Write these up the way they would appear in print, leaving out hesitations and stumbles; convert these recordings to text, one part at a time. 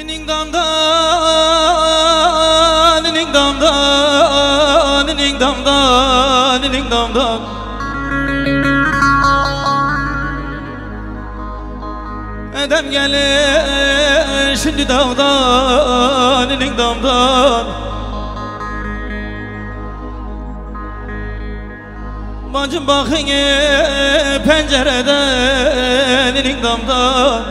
Nining damdan, nining damdan, nining damdan, nining damdan. Edem gelir şimdi dağdan, nining damdan. Bacım bakın pencereden, nining damdan.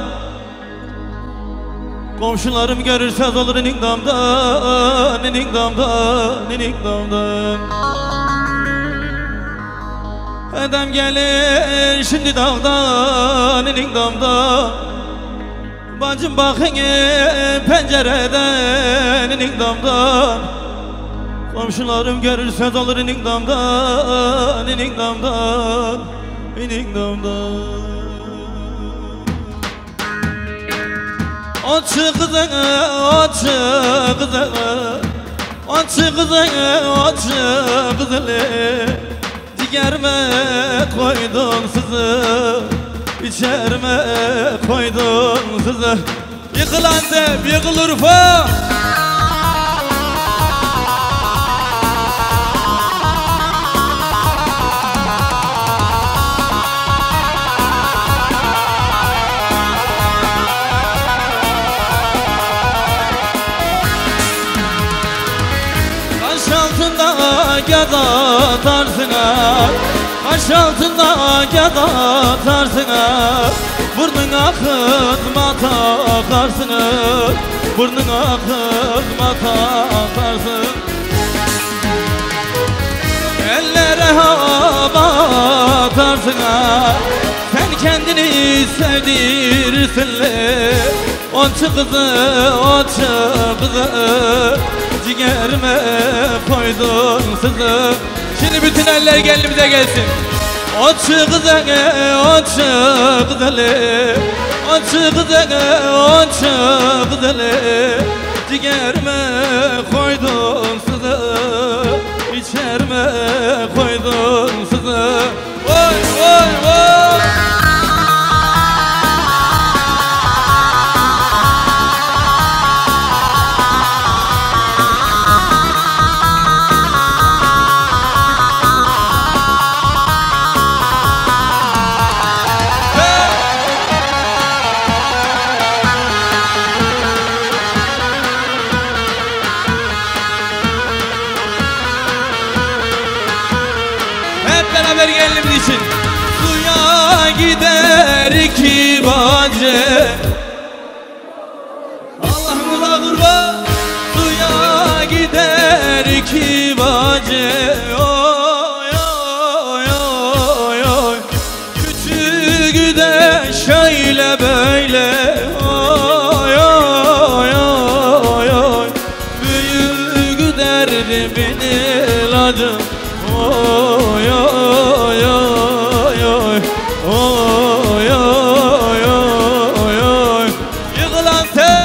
Komşularım görürse olur nining damdan, nining damdan, nining damdan. Edem gelir şimdi dağdan, nining damdan. Bacım bakın pencereden, nining damdan. Komşularım görürse olur nining damdan, nining damdan, nining damdan. Açı kızı, açı kızı, açı kızı, açı kızı. Ciğerime koydun sizi, içerime koydun sizi. Yıkıl Antep, yıkıl Urfa. Taş altında geda tarzına, taş altında geda tarzına. Burnuna kızma takarsın, burnuna kızma takarsın. Ellere hava tarzına, sen kendini sevdirsin. Onçı kızı, onçı kızı, ciğerime koydun sizi. Şimdi bütün eller gelimize gelsin. Onçı kızı, onçı kızı, onçı kızı, onçı kızı. Ciğerime koydun sizi, içerime koydun sizi. Vay vay vay. Beraber gelelim için. Suya gider iki bacı, Allah'ımıza kurban. Suya gider iki bacı, oy oy oy oy. Küçüğü de şöyle böyle, oy oy oy oy. Büyüğü derdimin ilacı, oy oy oy oy oy oy oy oy. Yıkıl Antep.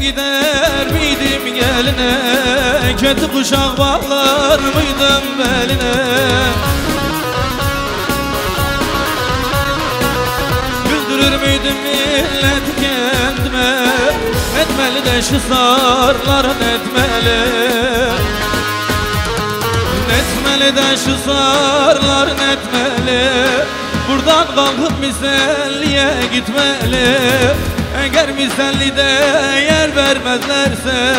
Gider miydim geline, kötü kuşak bağlar mıydım beline? Güldürür müydüm milleti kendime? Etmeli de şu sarların etmeli. Geceden şu sarlar netmeli, buradan kalkıp miselliye gitmeli. Eğer misellide yer vermezlerse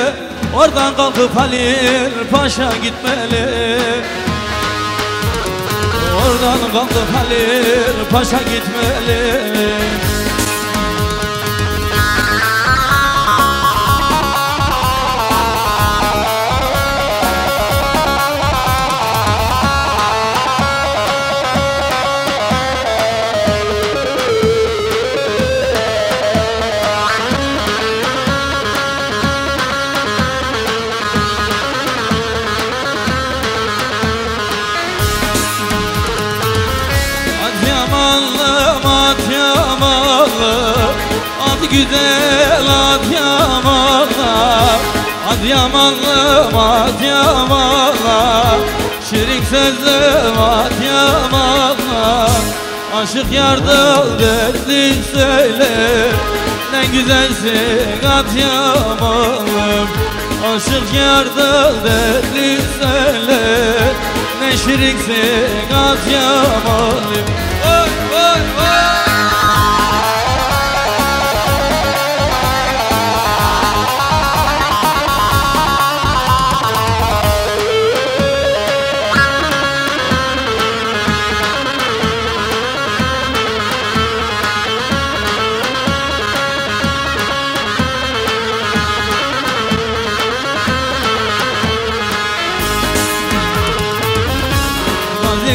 oradan kalkıp Halil Paşa gitmeli. Oradan kalkıp Halil Paşa gitmeli. Ad güzel Adıyamanlı, Adıyamanlım Adıyamanlı, şirin sözlüm Adıyamanlı. Aşık yardım derdi söyle, ne güzelsin Adıyamanlım. Aşık yardım derdi söyle, ne şirinsin Adıyamanlım. Oy oy oy.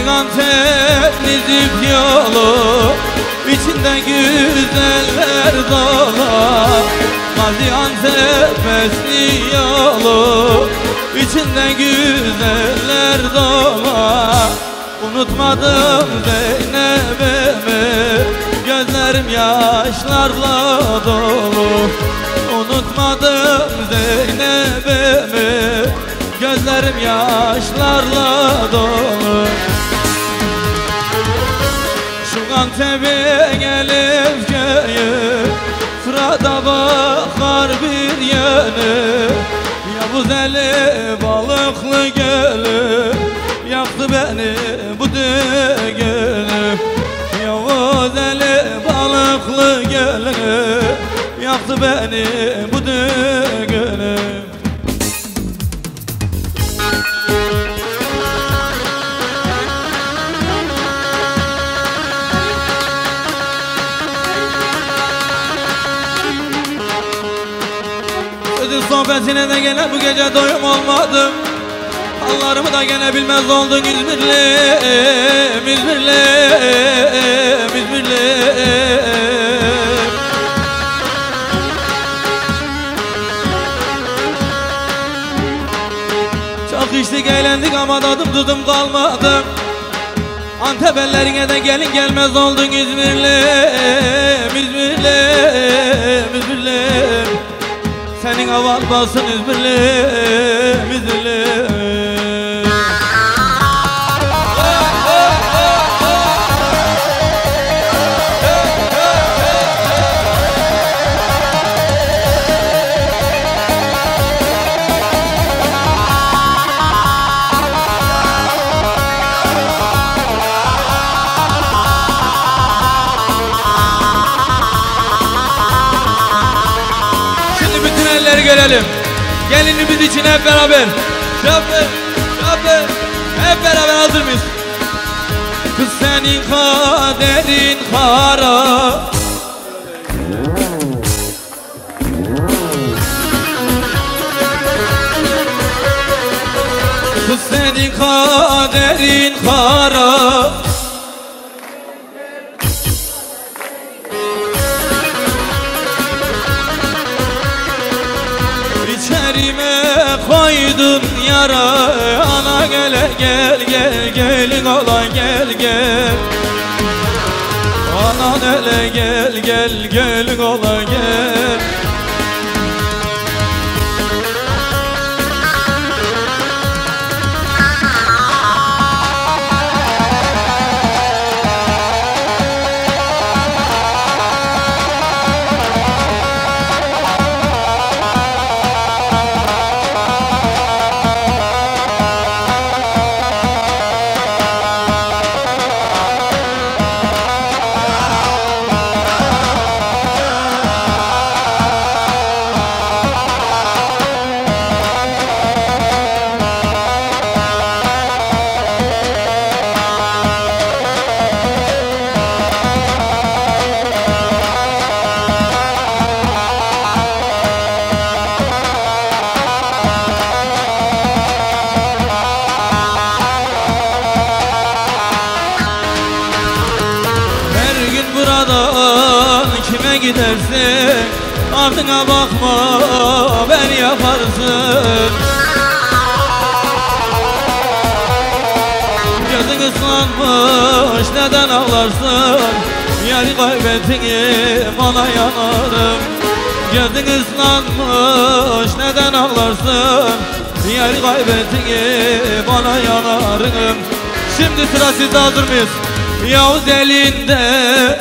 Antep Nizip yolu, içinde güzeller dolu. Gaziantep Besni yolu, içinde güzeller dolu. Unutmadım Zeynep'imi, gözlerim yaşlarla dolu. Unutmadım Zeynep'imi, gözlerim yaşlarla dolu. Antep'e gelip köyü, Fırat'a bakar bir yönü. Yavuz eli balıklı gölü, yaktı beni bu düğünü. Yavuz eli balıklı gölü, yaktı beni bu düğünü. Sohbetine de gene bu gece doyum olmadım. Hallarımı da gene bilmez oldun İzmirlim, İzmirlim, İzmirlim. Çok içtik eğlendik ama tadım tuzum kalmadı. Antep ellerine de gelin gelmez oldun İzmirlim, İzmirlim, İzmirlim. Senin havan basın İzmirlim, İzmirlim. Görelim. Gelinimiz için hep beraber. Şapır, şapır. Hep beraber hazır mıyız? Kız senin kaderin kara. Kız senin kaderin kara. Koydun yara, ana gel gel gel gelin ola gel gel. Ana hele gel gel gelin ola gel. gidersin, ardına bakma beni yakarsın. Gözün ıslanmış neden ağlarsın, yeri kaybettiğim bana yanarım. Gözün ıslanmış neden ağlarsın, yeri kaybettiğim bana yanarım. Şimdi sıra sizde, hazır mıyız? Yavuz elinde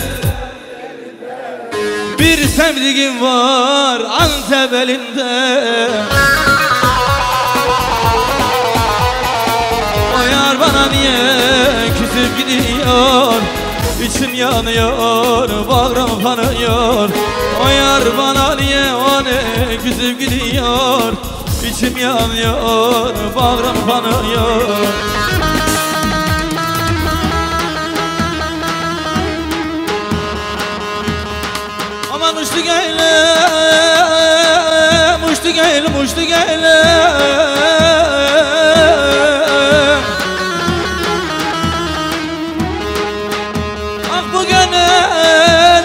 bir sevdiğim var, Antep elinde. O yar bana niye küsüp gidiyor, İçim yanıyor, bağrım kanıyor. O yar bana niye küsüp gidiyor, İçim yanıyor, bağrım kanıyor. Aman uçtu geylem, uçtu geylem, uçtu geylem. Ah bu gönül,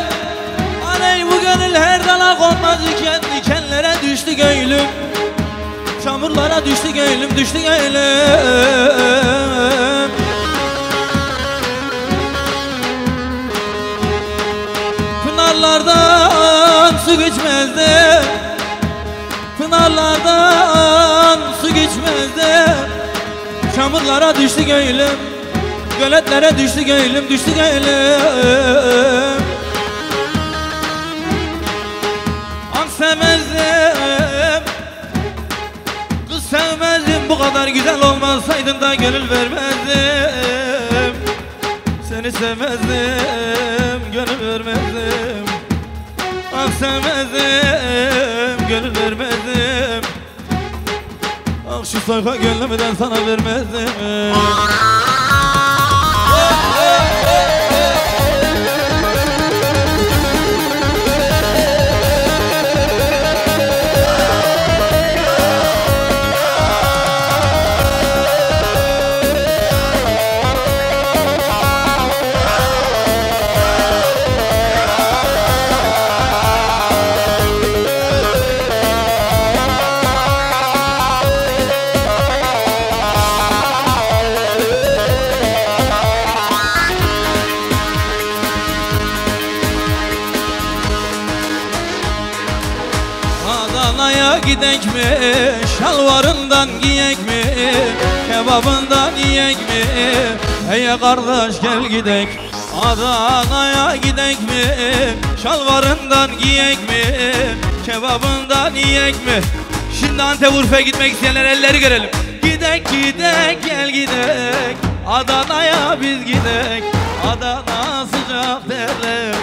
aney bu gönül her dala konmaz iken, dikenlere düştü göylüm. Çamurlara düştü göylüm, düştü göylüm. Pınarlardan su geçmezdi, pınarlardan su geçmezdi. Çamurlara düştü göylüm, göletlere düştü göylüm, düştü göylüm. An sevmezdim, kız sevmezdim, bu kadar güzel olmasaydın da gönül vermezdim. Seni sevmezdim, gönül vermezdim. Ah sevmezdim, gönül vermezdim. Ah şu sayfa gönlümden sana vermezdim. Adana'ya gidek mi, şalvarından giyek mi, kebabından yiyek mi? Hey kardeş gel gidek. Adana'ya gidek mi, şalvarından giyek mi, kebabından yiyek mi? Şimdi Antep Urfa'ya gitmek isteyenler elleri görelim. Gidek gidek gel gidek, Adana'ya biz gidek. Adana sıcak derler,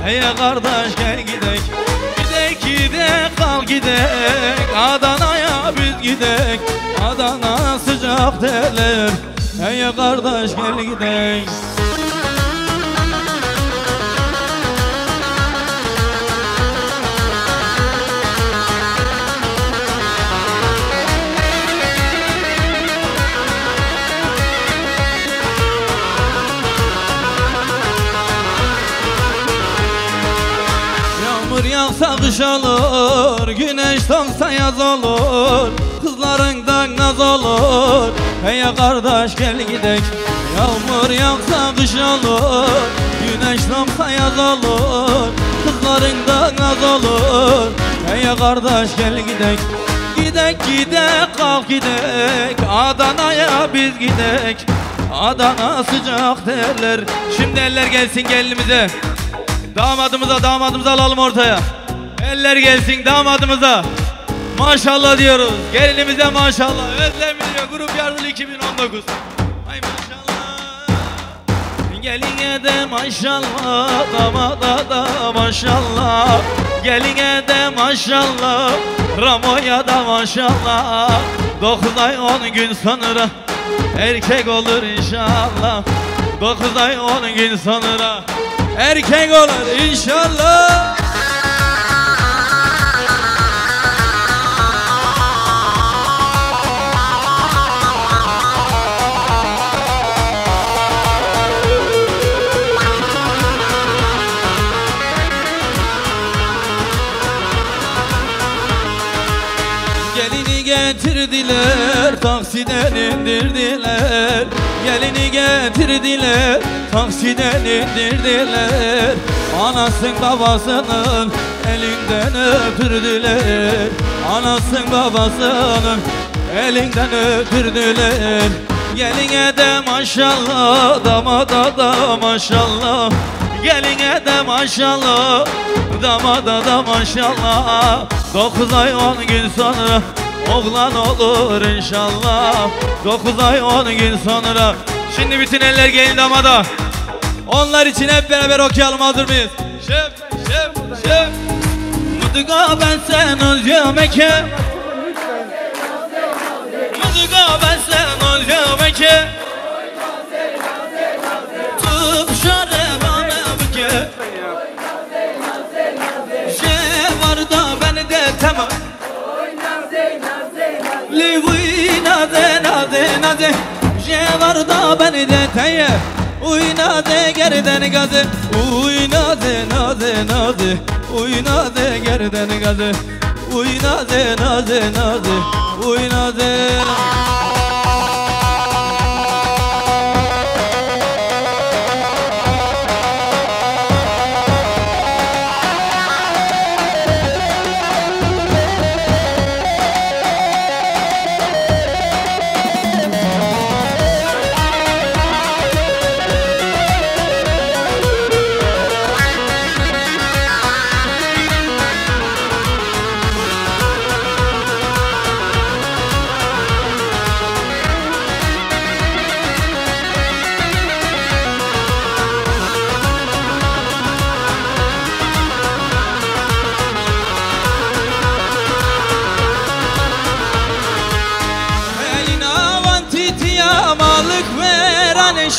hey kardeş gel gidek. Gidek kal gidek, Adana'ya biz gidek. Adana sıcak derler, hey kardeş gel gidek. Yağmur yağsa kış olur, güneş doğsa yaz olur. Kızlarından naz olur, hey kardeş gel gidek. Yağmur yağsa kış olur, güneş doğsa yaz olur. Kızlarından naz olur, hey kardeş gel gidek. Gidek gidek kalk gidek, Adana'ya biz gidek. Adana sıcak derler. Şimdi eller gelsin gelinimize, damadımıza alalım ortaya. Eller gelsin damadımıza. Maşallah diyoruz. Gelinimize maşallah. Özlem Video Grup Yardılı 2019. Ay maşallah. Geline de maşallah, damada da maşallah. Geline de maşallah, Ramo'ya da maşallah. 9 ay 10 gün sonra erkek olur inşallah. 9 ay 10 gün sonra erkek olur inşallah. indirdiler, taksiden indirdiler. Gelini getirdiler, taksiden indirdiler. Anasın babasının elinden öpürdüler. Anasın babasının elinden öpürdüler. Geline de maşallah, damada da maşallah. Geline de maşallah, damada da maşallah. 9 ay 10 gün sonra oğlan olur inşallah. 9 ay 10 gün sonra. Şimdi bütün eller gelin damada. Onlar için hep beraber okuyalım, hazır mıyız? Şef, şef, şef. Mutlaka ben sen olacağım eke. Mutlaka ben sen olacağım eke. Tıp şare bana büke. Şef var da beni de tamam. Livi naze naze naze. Şef var da beni de teye. Uy naze geriden gazı. Uy naze naze naze. Uy naze geriden gazı. Uy naze naze naze. Uy naze.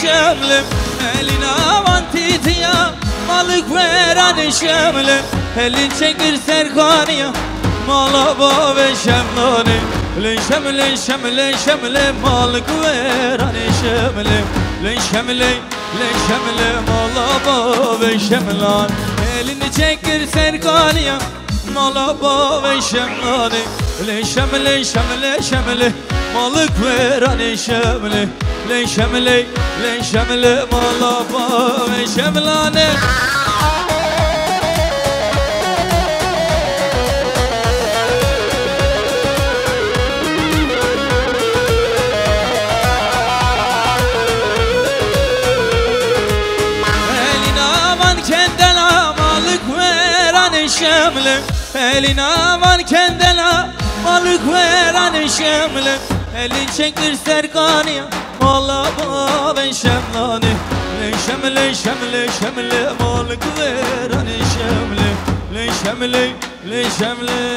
Şemlim eline avantitiya malık veren şemlim elin çekir serkaniya malaba ve şemlani len şemle şemle şemle malık veren şemlim len şemle malaba ve şemlan elini çekir serkaniya malaba ve şemlani len şemle şemle şemle malık veren şemlim len şemle malaba ve şemlane. Elin aman kendela malık veren şemle. Elin aman kendela malık veren şemle. Elin çektir serkaniya malaba ben şemlani len şemle şemle malık veren şemle len şemle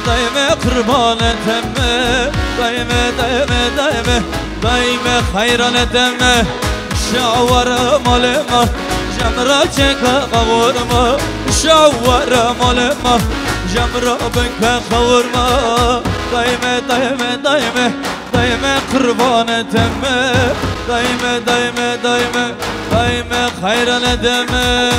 Daime kurban etme, daime hayran etme. Şavarım alema, jamra çeka kavurma. Şavarım alema, jamra benka kavurma. Daime kurban etme, daime hayran etme.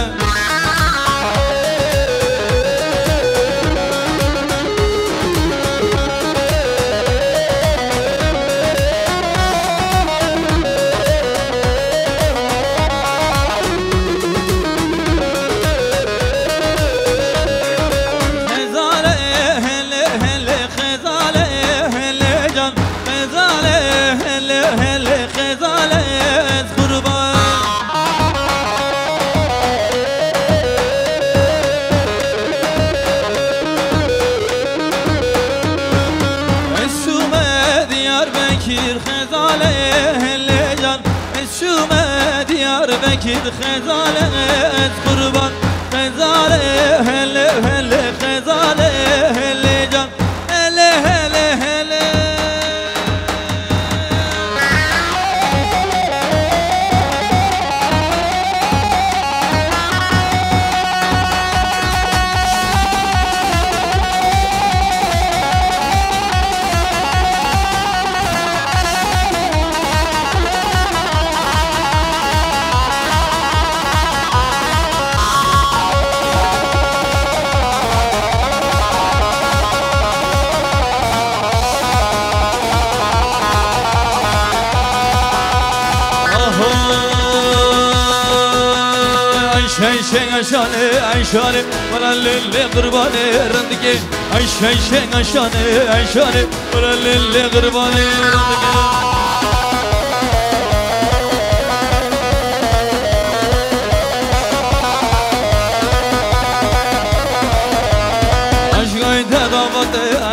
Bekir xezale kurban xezale hele hele xezale hele can hele hele hele Ayşe aşane ayşane bana lille kurbanı randike Ayşe aşane ayşane bana lille kurbanı randike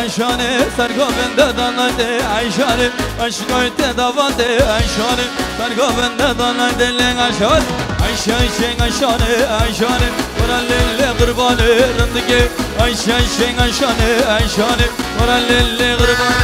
Ayşane sargavende danayde Ayşane aşkayte davande Ayşane sargavende danayde len Ayşane Ayşane moralelle kurbanı rındike Ayşane moralelle kurbanı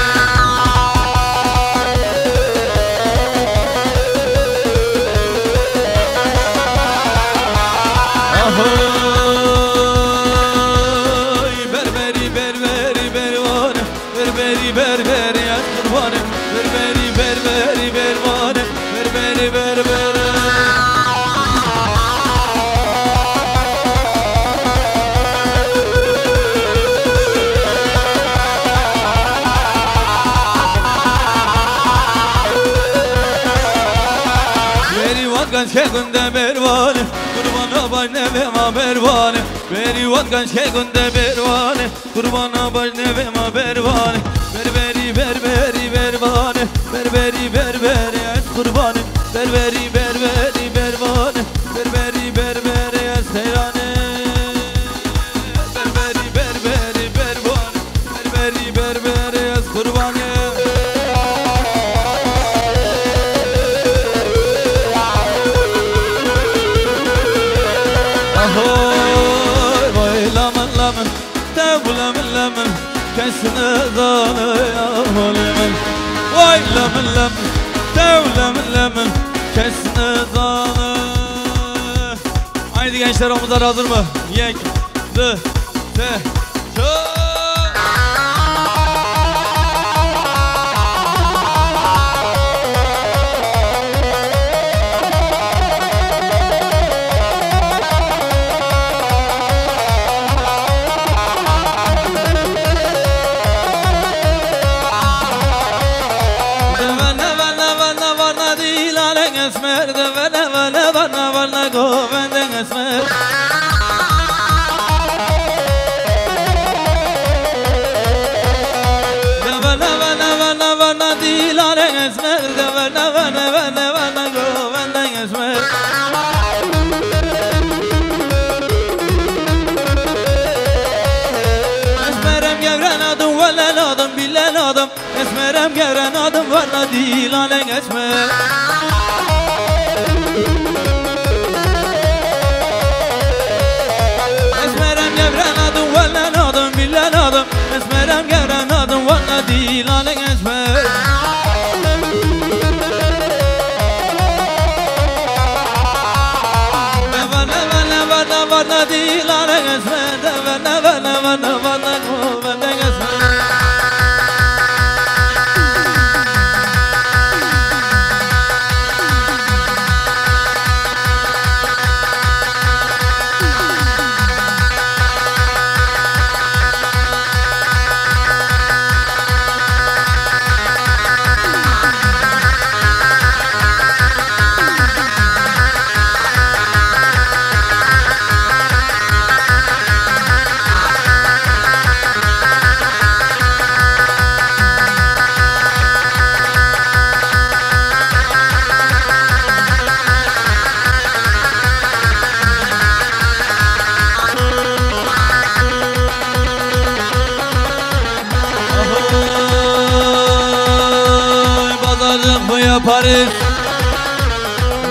berberi ya kurbanı berberi bervanı berberi Ganske günde bervanı kurbana baş nevema bervanı Berivat ganske günde bervanı kurbana baş nevema bervanı Berberi bervanı berberi et kurbanı Berberi bervanı berberi et seyranı Berberi bervanı berberi et kurbanı Lemon kesine zanı ya lemon Vay lemon lemon kesine zanı Haydi gençler omuzlar hazır mı? Yek, dı, te, çö Esmer de vana govenden esmer De vana dilaren esmer De vana govenden esmer Esmerem gevren adım velen adım bilen adım Esmerem gevren adım vana dilaren esmer Esmerem gevren adım valla değil alen esmer Valla değil alen esmer Valla govenden esmer Bu yaparız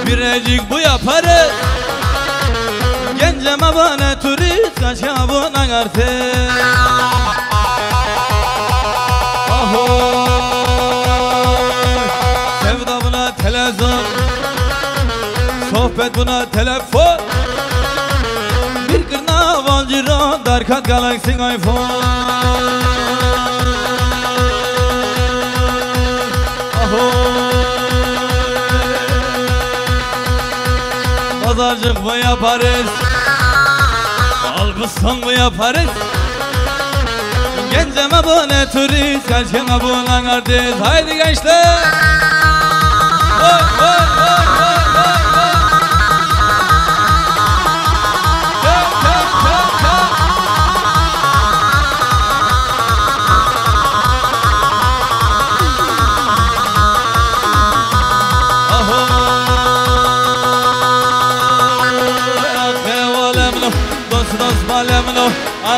Birecik bu yaparız Genceme bana turist Kaçka buna artık Sevda buna televizyon Sohbet buna telefon Bir kırnaval ciron Darkat Galaxy iPhone Pazarcık mı yaparız Albistan mı yaparız Genceme bu ne turist Kaçkeme bu lan artist Haydi gençler Vay vay vay vay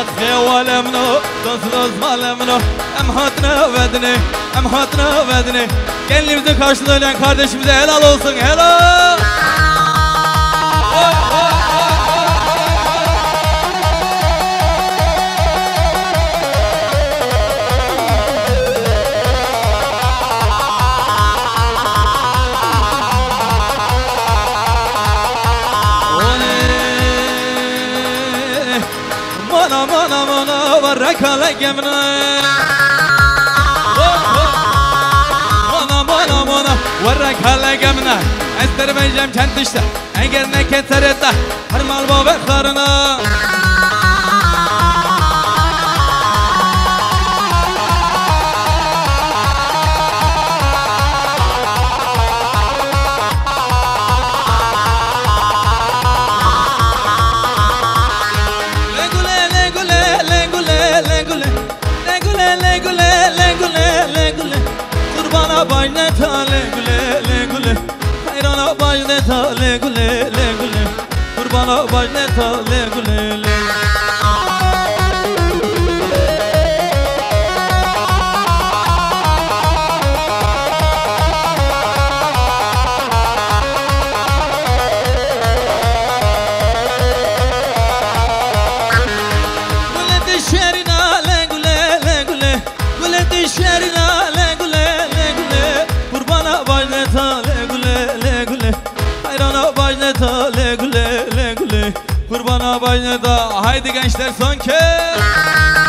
أخي والمنو دوز malımno Em hatına vedine Em hatına vedine Gelin bizi karşılayan kardeşimize helal olsun helal Mana varrakala gemna Mana varrakala gemna Ester benjem kentişte Eğer ne keterette Her mal babek karına Bajne tale gule le gule Hayrana bajne tale gule le gule Kurbana bajne tale gule le Gule dişerina le gule le gule Gule dişerina le gule Bajne tale gule le gule Hayrana bajne tale gule le gule Kurbana bajne da Haydi gençler son kez